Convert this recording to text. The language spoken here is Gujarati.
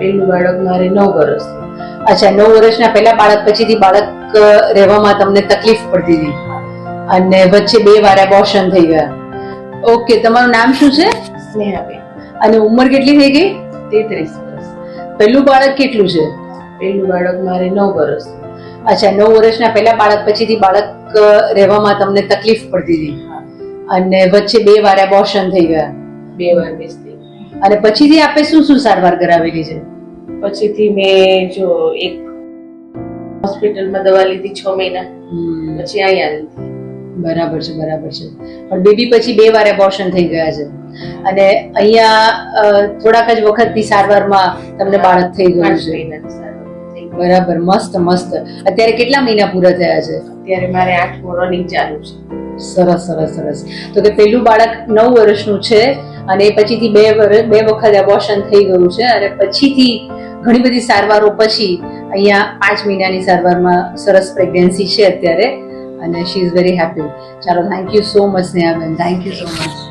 પહેલું બાળક મારે 9 વર્ષ. અચ્છા, 9 વર્ષના પહેલા બાળક, પછીથી બાળક રહેવામાં તમને તકલીફ પડતી હતી અને વચ્ચે 2 વાર એબોર્શન થઈ ગયા. ઓકે, તમારું નામ શું છે? સ્નેહાબેન. અને ઉંમર કેટલી થઈ ગઈ? 33 વર્ષ. પહેલું બાળક કેટલું છે? પહેલું બાળક મારે 9 વર્ષ. અચ્છા, 9 વર્ષના પહેલા બાળક, પછીથી બાળક રહેવામાં તમને તકલીફ પડતી હતી અને વચ્ચે 2 વાર એબોર્શન થઈ ગયા. 2 વાર મિસ થઈ. અને પછીથી આપે શું શું સારવાર કરાવેલી છે? પછીથી મેં જો એક હોસ્પિટલમાં દવા લીધી 6 મહિના, પછી અહીંયા લીધી. બરાબર છે, બરાબર છે. પણ બેબી પછી 2 વાર એબોર્શન થઈ ગયા છે અને અહીંયા થોડાક જ વખતની સારવારમાં તમને બાળક થઈ ગયું 5 છે. મહિનાની સારવાર થઈ ગઈ. બરાબર, મસ્ત મસ્ત. અત્યારે કેટલા મહિના પૂરા થયા છે? અત્યારે મારે 8મો રનિંગ ચાલુ છે. સરસ સરસ સરસ. તો કે પહેલું બાળક 9 વર્ષનું છે અને એ પછીથી 2 વખત એબોર્શન થઈ ગયું છે અને પછીથી ઘણી બધી સારવારો પછી અહીંયા 5 મહિનાની સારવારમાં સરસ પ્રેગ્નન્સી છે અત્યારે અને શી ઇઝ વેરી હેપી. ચાલો, thank you so much સ્નેહાબેન, thank you so much.